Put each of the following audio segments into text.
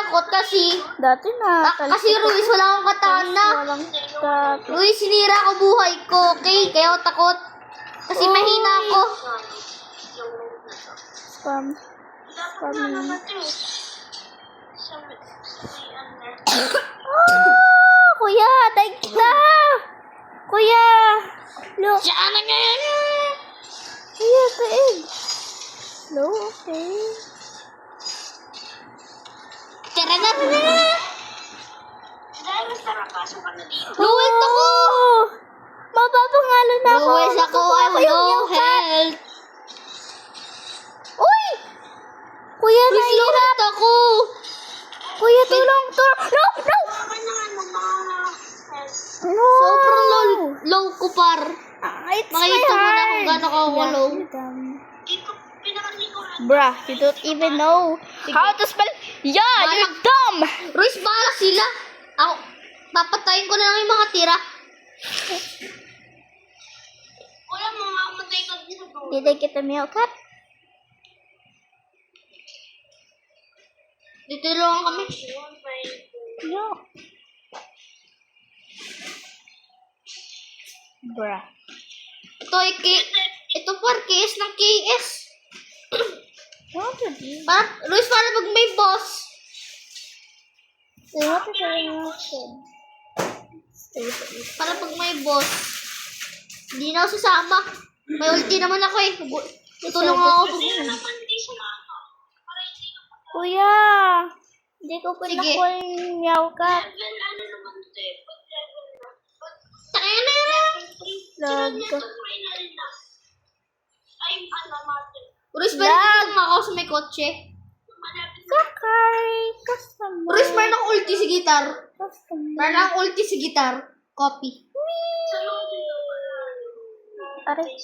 takot kasi Dati na. kasi Ruiz wala akong katana. Walang takot. Ruiz, sinira ko buhay ko, okay? Kaya ako takot. Kasi mahina ako. Spam. Spam. Kuya, taig ka! Kuya! Look. Diyan na ngayon. Kuya, taig. Hello, okay. Tara na. Luwit ako! Mapapangalo na ako. Luwit ako, I'm low health. Uy! Kuya, Please, nahihirap. luwit ako. Kuya, tulong, tulong. No, no! No! Sobrang low ko par. It's Makita my mo na heart. kung gaano ka low. Bruh, you don't even know how to spell. Yeah, you're dumb. Ruiz, bahala sila. Ako, papatayin ko na lang yung mga tira. Kuya, mamamatay ka dito. Did I get the meal cup? Dito lang kami. No. Bruh. Ito par, KS ng KS. What to do? Ruiz, para pag may boss. They want to say nothing. Para pag may boss. Hindi na ako sasama. May ulti naman ako eh. Tutulong ako. Kuya, hindi ko pa Sige. nakuha yung meow cup. Tayo na yan. Lag. Ruiz, meron ako sa may kotse. Sakay. Customer. Ruiz, meron akong ulti sa gitar. Customer. Meron akong ulti sa gitar. Copy. Aray.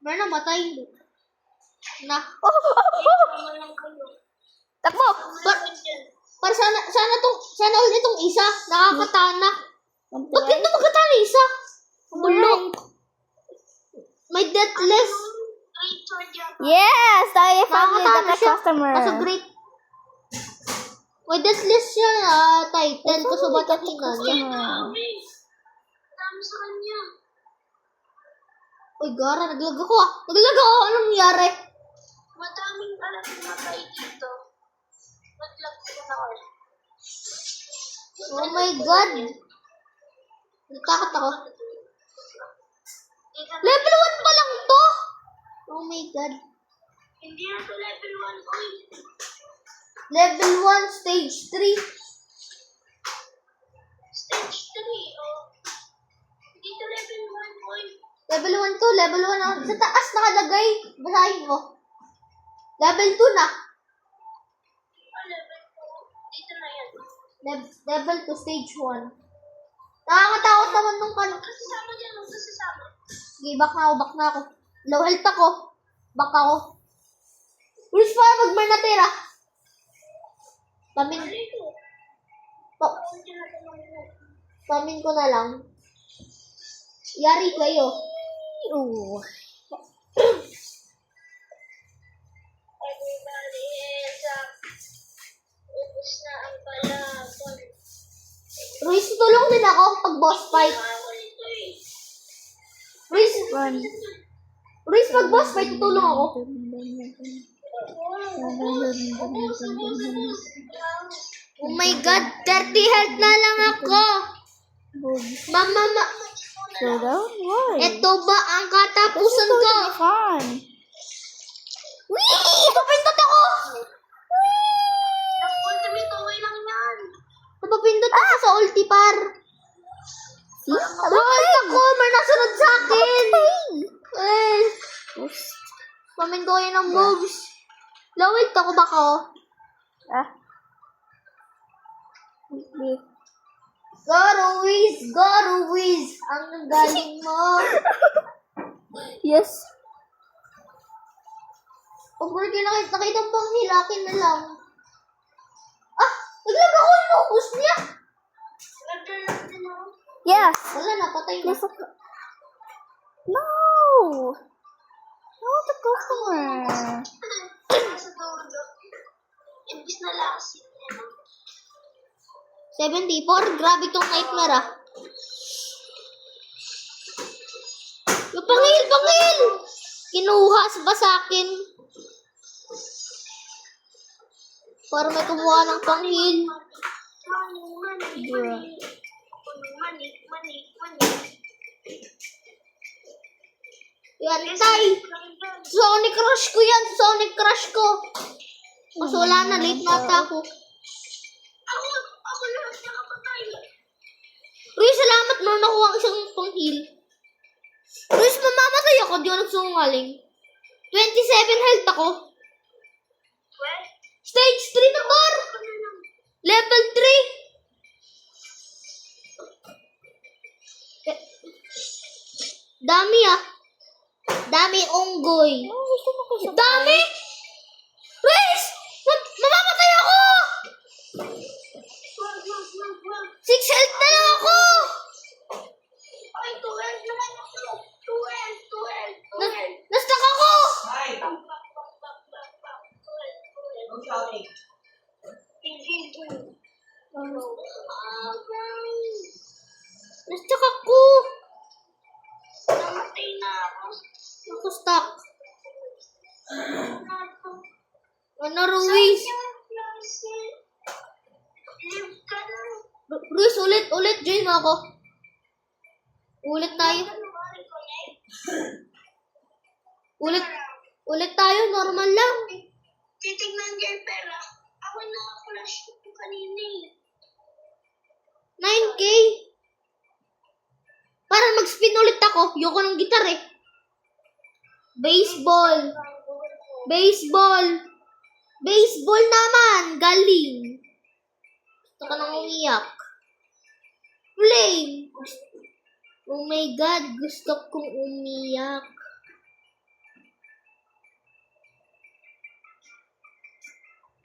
Meron na matay. Na. Takbo. Para sana ulit itong isa. Nakakatana. Ba't ganito magkatana isa? Bulok. May deathless. Yes, I found the Nakakatana siya. customer. Kaso great. May deathless siya title. Kaso ba't ang hina niya? Uy, gara. Naglag ako ah. Naglag ako. Anong nangyari? Madaming alam na tayo dito. Naglag ko na ako. Oh my God. Natakot ako. Level 1 pa lang to. Oh my God. Hindi na to level 1 oil. Level 1, stage 3. Stage 3, oh. Hindi to level 1 oil. Level 1 to, level 1 na. Sa taas nakalagay. Basahin mo. Level 2 na. Level 2. Dito na yan. Level 2, stage 1. Nakakatakot naman nung kano. Kasama dyan, kasama. Sige, back na ako. Low health ako. Back ako. Rules pa, pag may natira. Pamin ko na lang. Yari kayo. Ooh. Everybody is up. Ubus na ang balaban. Ruiz, tulong din ako pag boss fight. Ruiz, pag boss fight, tutulong ako. Oh my God, 30 health na lang ako. Mama, So down? Why? ito ba ang katapusan ko? Fun. Wee! Napapindot ako! Napapindot ako sa ulti par. Bakit ako? May nasunod sa akin. Eh. Pamin ko kayo ng moves. Lawit ako baka oh. Ah. Go Ruiz! Ang galing mo. Yes. Pag nakita mo bang hilakin na lang. Ah! Naglag ako yung focus niya. Yes. Wala na, patay na. No. I want the customer. Imbis na lasin. 74? Grabe tong nightmare ah. Yung pangil! Kinuha ba sa akin? Para may kumuha ng pangil. Bruh. Yan, tay! Sonic Crush ko yan! Sonic Crush ko! Kasi wala na, late na ata ako. Ako lahat nakapatay. Uy, salamat mo nakuha ang isang pang-heal. Uy, mamamatay ako, di ako nagsungaling. 27 health ako. Stage 3 na bar! Level 3. Dami ah. Dami unggoy. Dami! Riz! Mamamatay ako! 6 health na lang ako! Na-stuck ako! No shouting. Na-stuck ako! Namatay na ako. Ako stuck. Ano, Ruiz? Live ka na. Ruiz, ulit. Join mo ako. Ulit tayo. Ulit tayo. Normal lang. Titignan niya yung pera. Ako naka-flash ko kanina eh. 9K. Para mag-spin ulit ako. Yoko ng gitar eh. Baseball naman. Galing. Gusto ka nang umiyak. Flame. Oh my God. Gusto kong umiyak.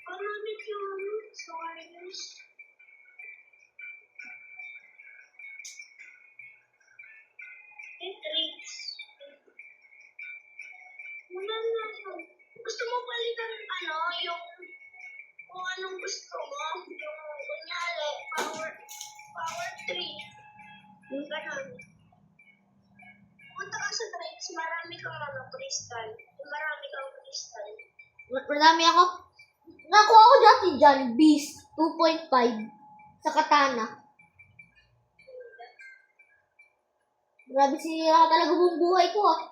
Marami yung source. Tricks. Wala na. Gusto mo palitan yung kung anong gusto mo. Yung kunyari, power 3. Yung ganun. Punta ka sa tricks, marami kang crystal. Marami kang crystal. Marami ako. Nakuha ko dati dyan. Beast. 2.5. Sa katana. Grabe siya talaga buong buhay ko ah.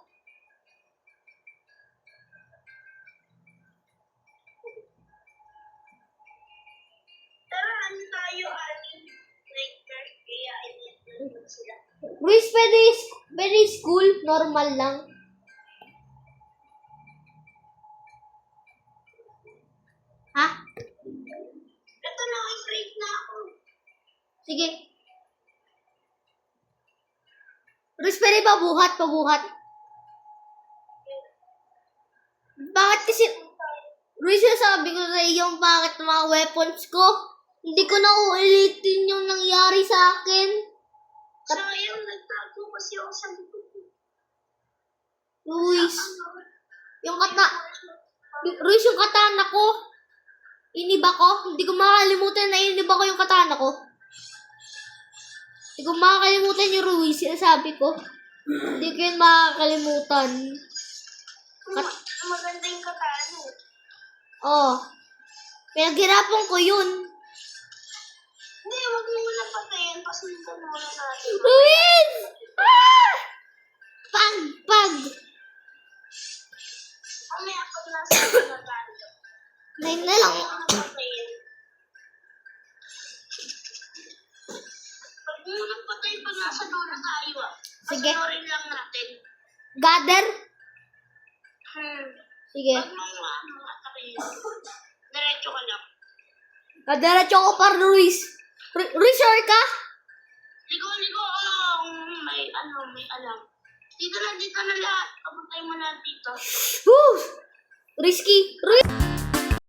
Tara, ano tayo, aling nightmare, kaya init sila. Ruiz, pwede school. Normal lang. Ha? Ito na, afraid na ako. Sige. Ruiz, pwede pabuhat. Bakit kasi... Ruiz, sabi ko sa iyo bakit mga weapons ko. Hindi ko na uulitin yung nangyari sa akin. Sayang, nagtago kasi ako sa likod. Ruiz, yung katana ko. Iniba ko. Hindi ko makakalimutan na iniba ko yung katana ko. Hindi ko makakalimutan yung Ruiz. Sinasabi ko. Hindi ko yun makakalimutan. Maganda yung katano. Oh. Pinaghirapan ko yun. Hindi, wag mo muna patayin. Pasundan muna natin. Ruiz! Ah! Pag! May ako na sa katano. 9 na lang. Patayin. Wag mo muna patayin pag nasa dulo tayo ah. Sige. Pasunurin lang natin. Gather? Sige. Wag mo atakin. Diretso ka lang. Kadiretso ko pa, Ruiz. Ruiz, sure ka? Ligo. May alam. Dito na lahat. Papuntay mo na dito. Woo! Risky. Ruiz!